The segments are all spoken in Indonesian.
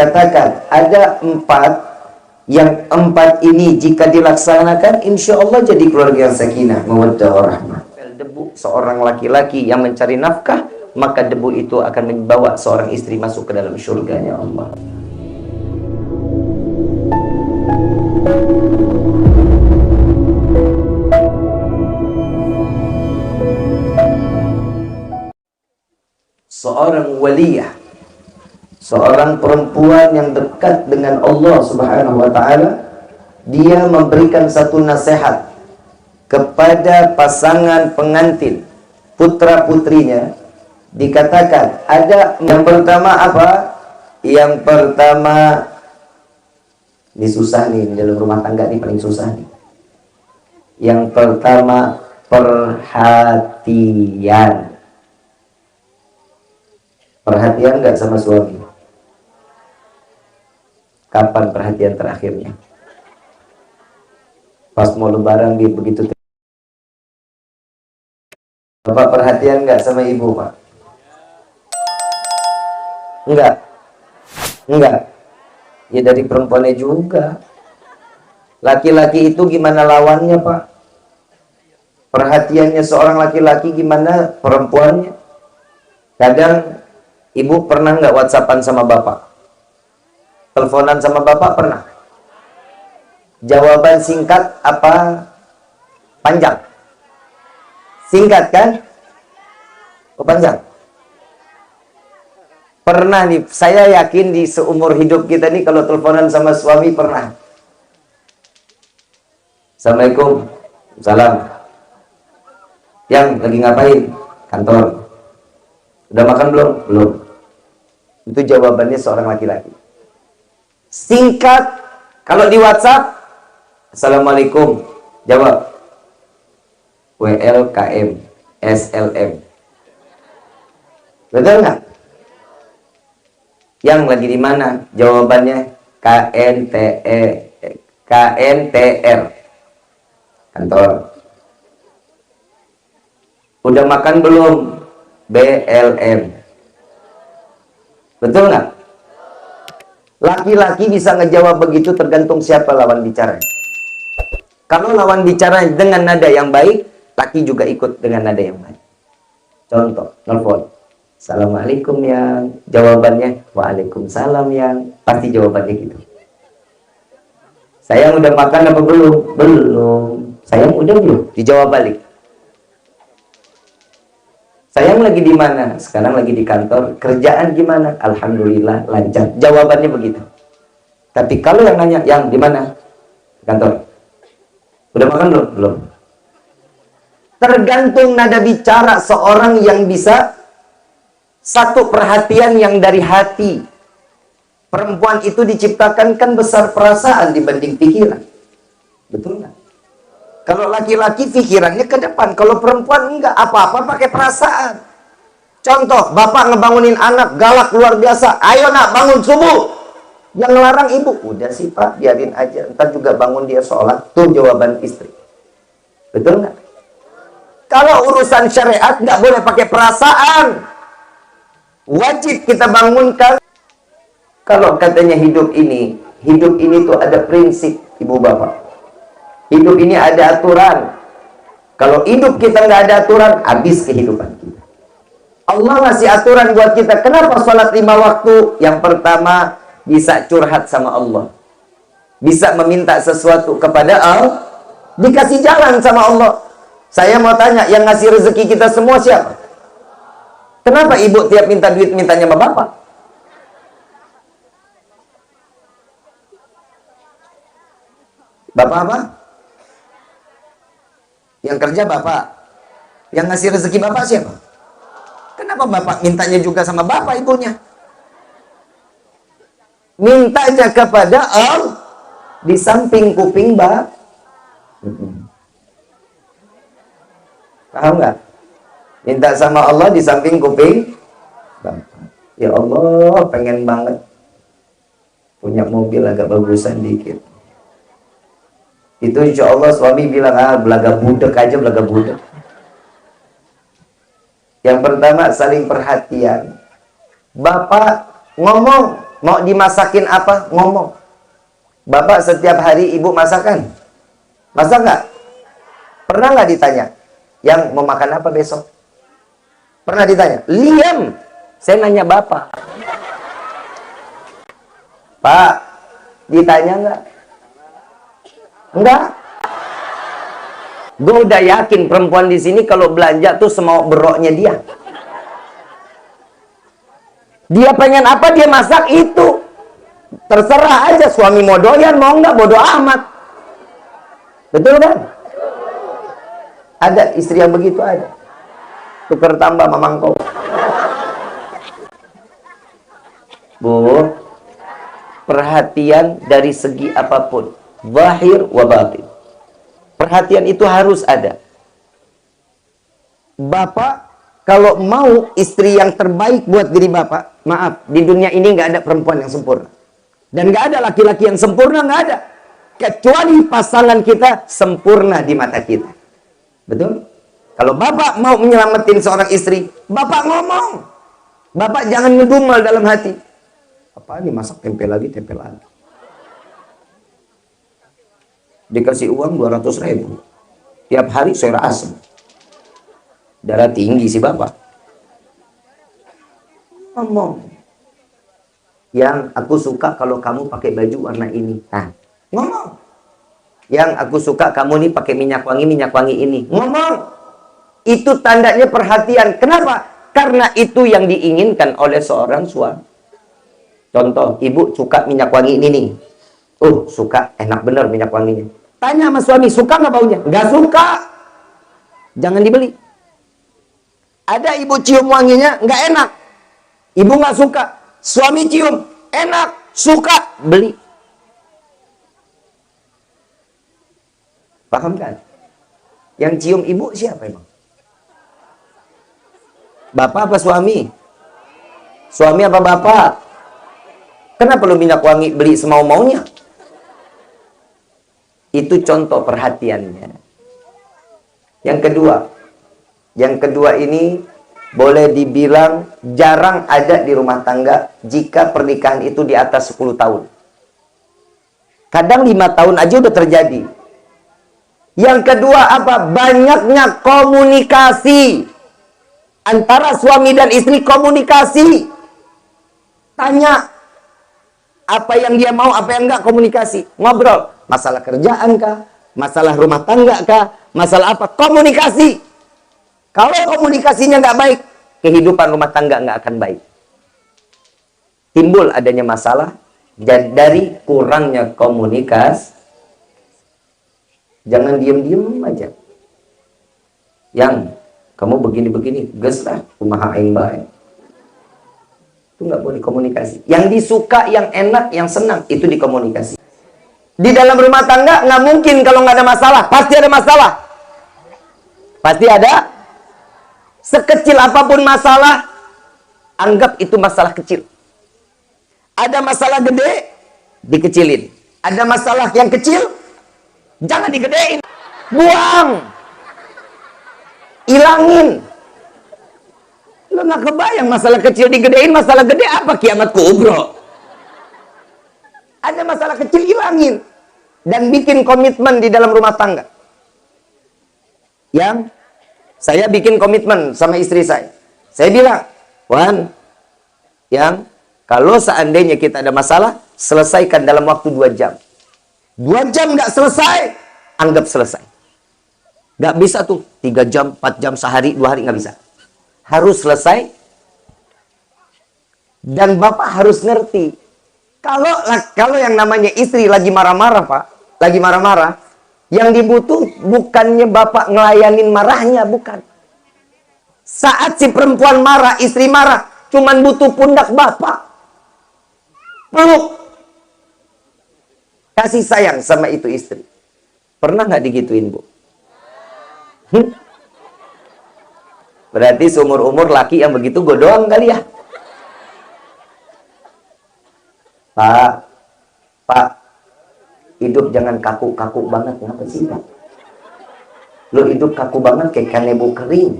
dikatakan ada 4, yang 4 ini jika dilaksanakan insya Allah jadi keluarga yang sakinah, mawaddah warahmah. Debu seorang laki-laki yang mencari nafkah, maka debu itu akan membawa seorang istri masuk ke dalam surganya Allah. Seorang waliyah, seorang perempuan yang dekat dengan Allah Subhanahu wa ta'ala, dia memberikan satu nasihat kepada pasangan pengantin putra-putrinya. Dikatakan ada yang pertama apa? Yang pertama, ini susah nih, dalam rumah tangga ini paling susah nih. Yang pertama, perhatian. Perhatian nggak sama suami? Kapan perhatian terakhirnya? Pas mau lebaran dia begitu. Bapak perhatian nggak sama ibu, Pak? Enggak. Enggak. Ya dari perempuannya juga. Laki-laki itu gimana lawannya, Pak? Perhatiannya seorang laki-laki gimana perempuannya? Kadang ibu pernah nggak WhatsAppan sama bapak? Teleponan sama bapak pernah? Jawaban singkat apa panjang? Singkat kan? Oh panjang? Pernah nih, saya yakin di seumur hidup kita nih kalau teleponan sama suami pernah. Assalamualaikum. Salam. Yang lagi ngapain? Kantor. Udah makan belum? Belum. Itu jawabannya seorang laki-laki. Singkat. Kalau di WhatsApp, Assalamualaikum. Jawab. WLKM. SLM. Betul nggak? Yang lagi di mana? Jawabannya KNTR. Kantor. Udah makan belum? BLM. Betul nggak? Laki-laki bisa ngejawab begitu tergantung siapa lawan bicara. Kalau lawan bicara dengan nada yang baik, laki juga ikut dengan nada yang baik. Contoh, nelfon. Assalamualaikum yang. Jawabannya, waalaikumsalam yang. Pasti jawabannya gitu. Sayang udah makan apa belum? Belum. Sayang udah belum? Dijawab balik. Sayang lagi di mana? Sekarang lagi di kantor. Kerjaan gimana? Alhamdulillah lancar. Jawabannya begitu. Tapi kalau yang nanya, yang di mana? Kantor. Udah makan belum? Belum. Tergantung nada bicara seorang yang bisa satu perhatian yang dari hati. Perempuan itu diciptakan kan besar perasaan dibanding pikiran. Betul nggak? Kalau laki-laki pikirannya ke depan, kalau perempuan enggak, apa-apa pakai perasaan. Contoh, bapak ngebangunin anak, galak luar biasa. Ayo nak, bangun subuh. Yang ngelarang ibu, udah sih pak, biarin aja. Ntar juga bangun dia sholat. Tuh jawaban istri. Betul nggak? Kalau urusan syariat nggak boleh pakai perasaan. Wajib kita bangunkan. Kalau katanya hidup ini tuh ada prinsip, ibu bapak. Hidup ini ada aturan. Kalau hidup kita nggak ada aturan, habis kehidupan kita. Allah ngasih aturan buat kita. Kenapa sholat 5 waktu? Yang pertama, bisa curhat sama Allah. Bisa meminta sesuatu kepada Allah. Dikasih jalan sama Allah. Saya mau tanya, yang ngasih rezeki kita semua siapa? Kenapa ibu tiap minta duit, mintanya sama bapak? Bapak apa? Yang kerja bapak. Yang ngasih rezeki bapak siapa? Kenapa bapak mintanya juga sama bapak ibunya? Mintanya kepada Allah di samping kuping bapak. Paham nggak? Minta sama Allah di samping kuping bapak. Ya Allah, pengen banget punya mobil agak bagusan dikit. Itu insya Allah suami bilang, belaga budek aja, belaga budek. Yang pertama, saling perhatian. Bapak ngomong, Mau dimasakin apa? Ngomong. Bapak setiap hari ibu masakan? Masak nggak? Pernah nggak ditanya? Yang mau makan apa besok? Pernah ditanya? Liam. Saya nanya bapak. Pak, ditanya nggak? Enggak. Gue udah yakin perempuan di sini kalau belanja tuh semau beroknya dia. Dia pengen apa dia masak itu. Terserah aja, suami mau doyan mau nggak bodo amat. Betul kan? Ada istri yang begitu ada. Tukar tambah mamangkau. Bu, perhatian dari segi apapun, zahir wa batin. Perhatian itu harus ada. Bapak kalau mau istri yang terbaik buat diri bapak, maaf, di dunia ini nggak ada perempuan yang sempurna. Dan nggak ada laki-laki yang sempurna, nggak ada. Kecuali pasangan kita sempurna di mata kita. Betul? Kalau bapak mau menyelamatin seorang istri, bapak ngomong. Bapak jangan ngedumel dalam hati. Apa ini masak tempe lagi, tempe lagi. Dikasih uang 200.000. Tiap hari sayur asem. Darah tinggi si bapak. Ngomong. Yang aku suka kalau kamu pakai baju warna ini. Nah, ngomong. Yang aku suka kamu nih pakai minyak wangi ini. Ngomong. Itu tandanya perhatian. Kenapa? Karena itu yang diinginkan oleh seorang suami. Contoh, ibu suka minyak wangi ini nih. Suka. Enak bener minyak wanginya. Tanya sama suami, suka nggak baunya? Nggak suka. Jangan dibeli. Ada ibu cium wanginya, nggak enak. Ibu nggak suka. Suami cium, enak, suka, beli. Paham kan? Yang cium ibu siapa emang? Bapak apa suami? Suami apa bapak? Kenapa lu minyak wangi beli semau-maunya? Itu contoh perhatiannya. Yang kedua ini boleh dibilang jarang ada di rumah tangga jika pernikahan itu di atas 10 tahun. Kadang 5 tahun aja udah terjadi. Yang kedua apa? Banyaknya komunikasi. Antara suami dan istri komunikasi. Tanya apa yang dia mau, apa yang enggak, komunikasi. Ngobrol. Masalah kerjaan kah? Masalah rumah tangga kah? Masalah apa? Komunikasi. Kalau komunikasinya nggak baik, kehidupan rumah tangga nggak akan baik. Timbul adanya masalah dari kurangnya komunikasi. Jangan diem-diem aja. Yang kamu begini-begini, geslah, kumaha aing bae. Itu nggak boleh komunikasi. Yang disuka, yang enak, yang senang, itu dikomunikasi. Di dalam rumah tangga nggak mungkin kalau nggak ada masalah. Pasti ada masalah. Pasti ada. Sekecil apapun masalah, anggap itu masalah kecil. Ada masalah gede, dikecilin. Ada masalah yang kecil, jangan digedein. Buang. Ilangin. Lo nggak kebayang masalah kecil digedein, masalah gede apa? Kiamat kubro. Ada masalah kecil, ilangin. Dan bikin komitmen di dalam rumah tangga. Yang saya bikin komitmen sama istri saya. Saya bilang, Wan, yang kalau seandainya kita ada masalah, selesaikan dalam waktu 2 jam. 2 jam nggak selesai, anggap selesai. Nggak bisa tuh 3 jam, 4 jam, sehari, 2 hari, nggak bisa. Harus selesai. Dan Bapak harus ngerti. Kalau yang namanya istri lagi marah-marah, Pak, lagi marah-marah, yang dibutuh bukannya Bapak ngelayanin marahnya, bukan. Saat si perempuan marah, istri marah, cuman butuh pundak Bapak. Peluk. Kasih sayang sama itu istri. Pernah nggak digituin, Bu? Berarti seumur-umur laki yang begitu gue doang kali ya. Pak, hidup jangan kaku-kaku banget. Kenapa sih, Pak? Lo hidup kaku banget kayak kanebo kering.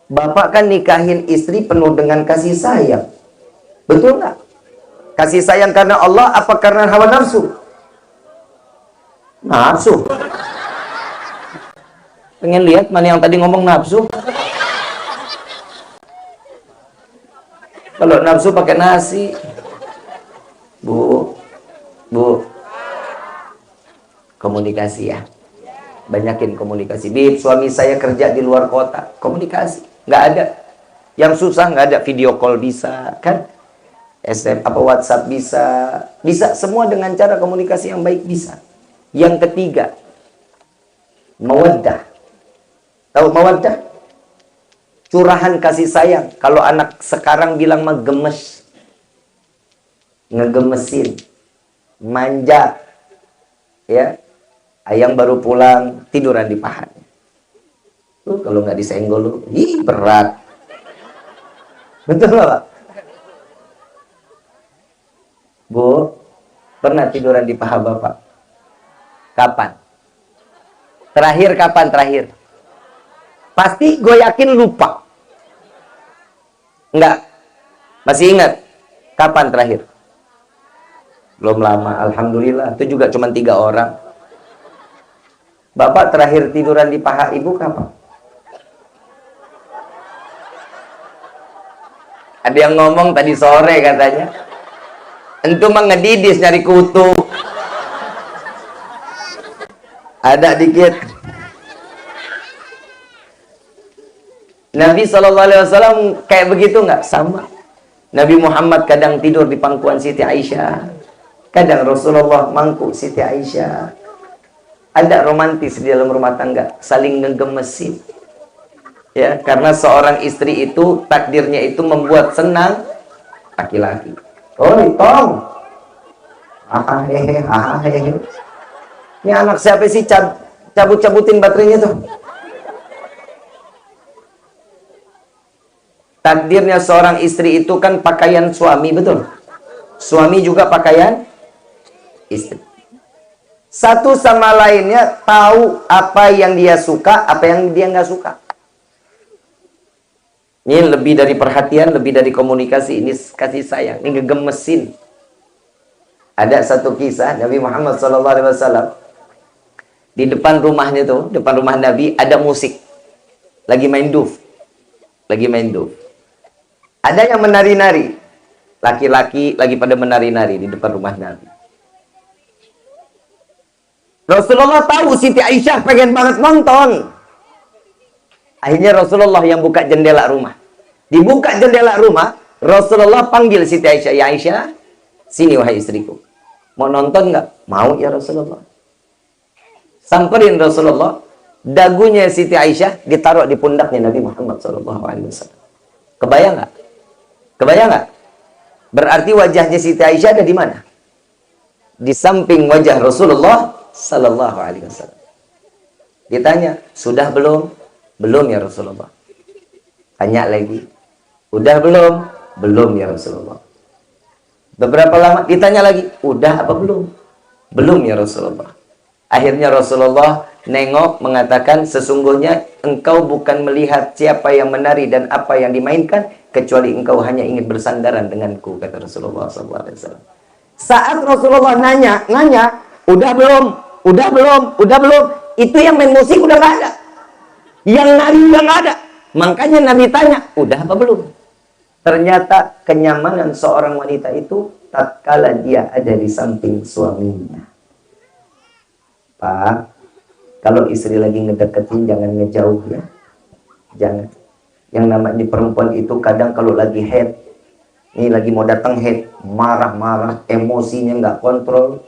Bapak kan nikahin istri penuh dengan kasih sayang. Betul nggak? Kasih sayang karena Allah apa karena hawa nafsu? Nafsu. Pengen lihat mana yang tadi ngomong nafsu? Kalau nafsu pakai nasi. Bu, komunikasi ya. Banyakin komunikasi. Bib, suami saya kerja di luar kota. Komunikasi. Nggak ada. Yang susah nggak ada. Video call bisa, kan? WhatsApp bisa. Bisa semua dengan cara komunikasi yang baik bisa. Yang ketiga, mawaddah. Tahu mawaddah? Curahan kasih sayang. Kalau anak sekarang bilang mah gemes. Ngegemesin. Manja. Ya. Ayang baru pulang, tiduran di pahanya. Kalau nggak disenggol lu, ih berat. Betul nggak, Pak? Bu, pernah tiduran di paha Bapak? Kapan? Terakhir kapan terakhir? Pasti gue yakin lupa. Enggak. Masih ingat? Kapan terakhir? Belum lama, alhamdulillah. Itu juga cuma 3 orang. Bapak terakhir tiduran di paha ibu kapan? Ada yang ngomong tadi sore katanya. Entu mah ngedidis nyari kutu. Ada dikit. Nabi SAW kayak begitu nggak? Sama. Nabi Muhammad kadang tidur di pangkuan Siti Aisyah. Kadang Rasulullah mangku Siti Aisyah. Ada romantis di dalam rumah tangga, saling ngegemesin. Ya, karena seorang istri itu takdirnya itu membuat senang laki-laki. Oi, Tong. Ini anak siapa sih cabut-cabutin baterainya tuh? Takdirnya seorang istri itu kan pakaian suami, betul? Suami juga pakaian istri. Satu sama lainnya tahu apa yang dia suka, apa yang dia nggak suka. Ini lebih dari perhatian, lebih dari komunikasi. Ini kasih sayang, ini ngegemesin. Ada satu kisah Nabi Muhammad SAW di depan rumahnya tuh, depan rumah Nabi ada musik, lagi main duf, Ada yang menari-nari, laki-laki lagi pada menari-nari di depan rumah Nabi. Rasulullah tahu Siti Aisyah pengen banget nonton. Akhirnya Rasulullah yang buka jendela rumah. Dibuka jendela rumah, Rasulullah panggil Siti Aisyah. Ya Aisyah, sini wahai istriku. Mau nonton nggak? Mau ya Rasulullah. Samperin Rasulullah. Dagunya Siti Aisyah ditaruh di pundaknya Nabi Muhammad SAW. Kebayang nggak? Kebayang nggak? Berarti wajahnya Siti Aisyah ada di mana? Di samping wajah Rasulullah Sallallahu Alaihi Wasallam. Ditanya, sudah belum? Belum ya Rasulullah. Tanya lagi, udah belum? Belum ya Rasulullah. Beberapa lama ditanya lagi, udah apa belum? Belum ya Rasulullah. Akhirnya Rasulullah nengok mengatakan, sesungguhnya engkau bukan melihat siapa yang menari dan apa yang dimainkan, kecuali engkau hanya ingin bersandaran denganku, kata Rasulullah SAW. Saat Rasulullah nanya, udah belum? Udah belum? Udah belum? Itu yang main musik udah nggak ada. Yang nari udah nggak ada. Makanya Nabi tanya, udah apa belum? Ternyata kenyamanan seorang wanita itu tatkala dia ada di samping suaminya. Pak, kalau istri lagi ngedeketin jangan ngejauh ya. Jangan. Yang namanya perempuan itu kadang kalau lagi head, ini lagi mau datang head, marah-marah, emosinya nggak kontrol,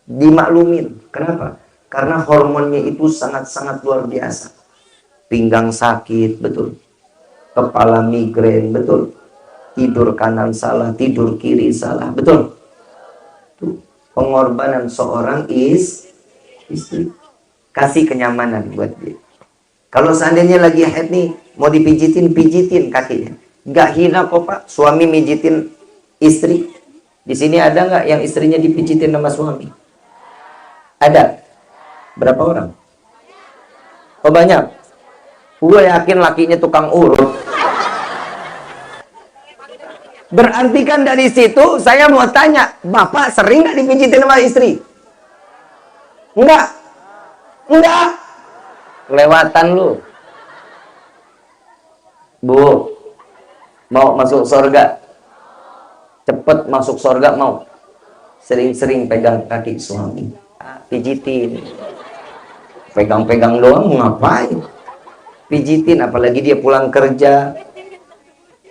dimaklumin. Kenapa? Karena hormonnya itu sangat-sangat luar biasa. Pinggang sakit, betul. Kepala migrain, betul. Tidur kanan salah, tidur kiri salah, betul. Tuh, pengorbanan seorang istri. Kasih kenyamanan buat dia. Kalau seandainya lagi head nih, mau dipijitin, pijitin kakinya. Nggak hina kok Pak, suami mijitin istri. Di sini ada nggak yang istrinya dipijitin sama suami? Ada. Berapa orang? Oh banyak. Gue yakin lakinya tukang urut. Berarti kan dari situ saya mau tanya, Bapak sering nggak dipijitin sama istri? Enggak. Enggak. Kelewatan lu. Bu, mau masuk surga? Cepet masuk surga mau? Sering-sering pegang kaki suami. Pijitin. Pegang-pegang doang mau ngapain? Pijitin, apalagi dia pulang kerja.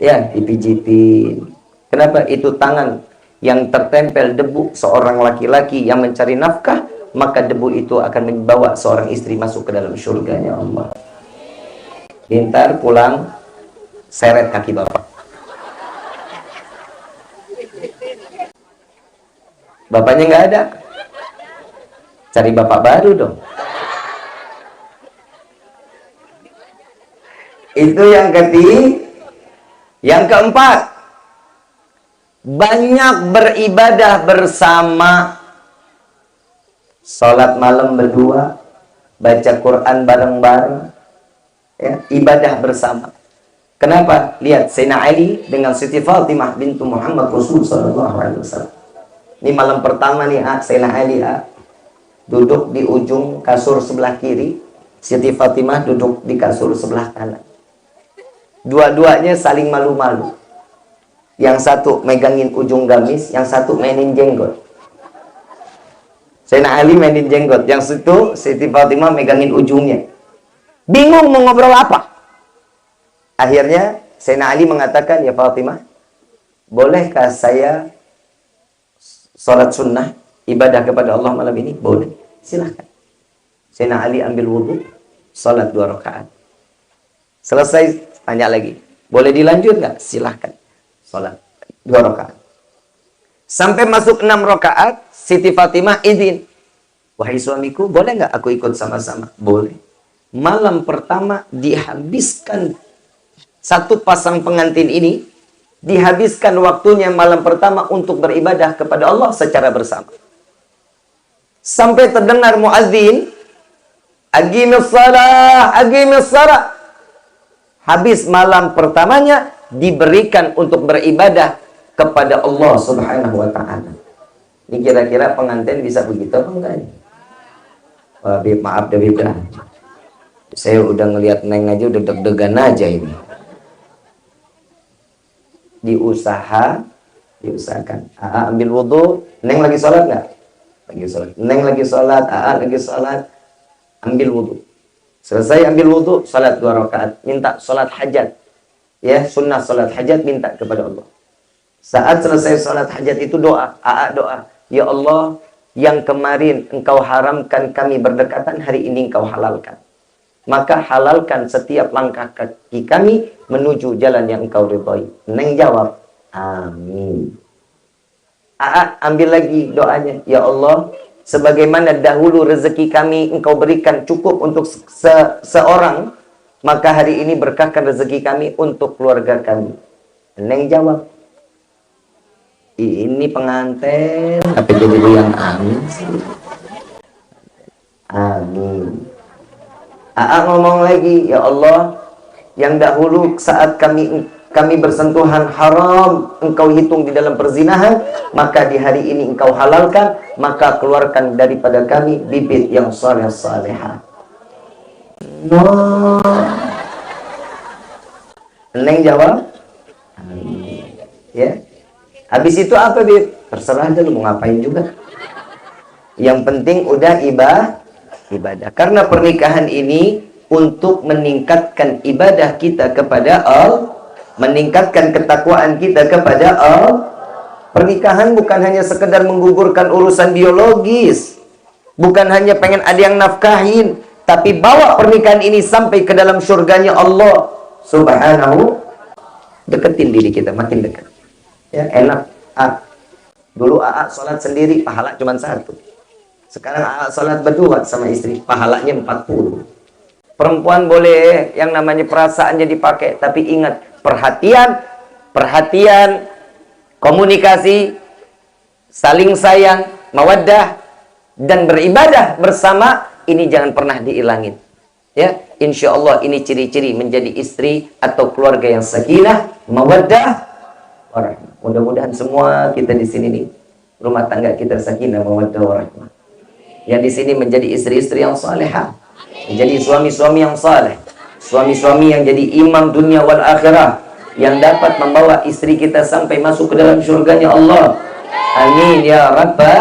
Ya, dipijitin. Kenapa? Itu tangan yang tertempel debu seorang laki-laki yang mencari nafkah, maka debu itu akan membawa seorang istri masuk ke dalam surganya Allah. Pintar pulang, seret kaki bapak. Bapaknya nggak ada, cari bapak baru dong. Itu yang ketiga. Yang keempat, banyak beribadah bersama. Sholat malam berdua, baca Quran bareng-bareng, ya, ibadah bersama. Kenapa? Lihat Sayyidina Ali dengan Siti Fatimah bintu Muhammad Rasul sallallahu alaihi wasallam. Ini malam pertama nih, Sayyidina Ali duduk di ujung kasur sebelah kiri, Siti Fatimah duduk di kasur sebelah kanan. Dua-duanya saling malu-malu. Yang satu megangin ujung gamis, yang satu mainin jenggot. Sayyidina Ali mainin jenggot, yang situ Siti Fatimah megangin ujungnya. Bingung mau ngobrol apa. Akhirnya Sayyidina Ali mengatakan, ya Fatimah, bolehkah saya sholat sunnah, ibadah kepada Allah malam ini? Boleh, silahkan. Sayyidina Ali ambil wudhu, sholat 2 rakaat. Selesai, tanya lagi, boleh dilanjut nggak? Silahkan, sholat 2 rakaat. Sampai masuk 6 rakaat, Siti Fatimah izin, wahai suamiku, boleh nggak aku ikut sama-sama? Boleh. Malam pertama dihabiskan, satu pasang pengantin ini dihabiskan waktunya malam pertama untuk beribadah kepada Allah secara bersama. Sampai terdengar muadzin, aqimis shalah, aqimis shalah. Habis malam pertamanya diberikan untuk beribadah kepada Allah Subhanahu wa taala. Ini kira-kira pengantin bisa begitu apa enggak? Wah, maaf Bib. Saya udah ngelihat Neng aja udah deg-degan aja ini. Diusahakan. Ambil wudhu, Neng lagi sholat nggak? Lagi sholat. Neng lagi sholat, lagi sholat. Ambil wudhu. Selesai ambil wudhu, salat 2 rakaat, minta salat hajat. Ya, sunnah salat hajat, minta kepada Allah. Saat selesai salat hajat itu doa, doa. Ya Allah, yang kemarin engkau haramkan kami berdekatan, hari ini engkau halalkan. Maka halalkan setiap langkah kaki kami menuju jalan yang engkau ridhai. Neng jawab, amin. Ambil lagi doanya, ya Allah, sebagaimana dahulu rezeki kami engkau berikan cukup untuk seorang, maka hari ini berkahkan rezeki kami untuk keluarga kami. Neng jawab, ini pengantin, tapi jadi yang amin sih. Amin. Ngomong lagi, ya Allah, yang dahulu saat kami bersentuhan haram engkau hitung di dalam perzinahan, maka di hari ini engkau halalkan, maka keluarkan daripada kami bibit yang saleh-salehah. Neng jawab, amin. Ya. Habis itu apa, Bib? Terserah aja lu mau ngapain juga. Yang penting udah ibadah. Karena pernikahan ini untuk meningkatkan ibadah kita kepada Allah, meningkatkan ketakwaan kita kepada Allah. Pernikahan bukan hanya sekedar menggugurkan urusan biologis, bukan hanya pengen ada yang nafkahin, tapi bawa pernikahan ini sampai ke dalam surganya Allah Subhanahu. Deketin diri kita makin dekat. Ya, enak. Dulu sholat sendiri pahala cuma 1. Sekarang sholat berdua sama istri pahalanya 40. Perempuan boleh yang namanya perasaannya dipakai, tapi ingat, perhatian, komunikasi, saling sayang, mawaddah, dan beribadah bersama, ini jangan pernah diilangin. Ya, insya Allah ini ciri-ciri menjadi istri atau keluarga yang sakinah, mawaddah, warahmah. Mudah-mudahan semua kita di sini nih, rumah tangga kita sakinah, mawaddah, warahmah. Yang di sini menjadi istri-istri yang salehah, menjadi suami-suami yang saleh, suami-suami yang jadi imam dunia wal akhirah, yang dapat membawa istri kita sampai masuk ke dalam surganya Allah. Amin ya rabbal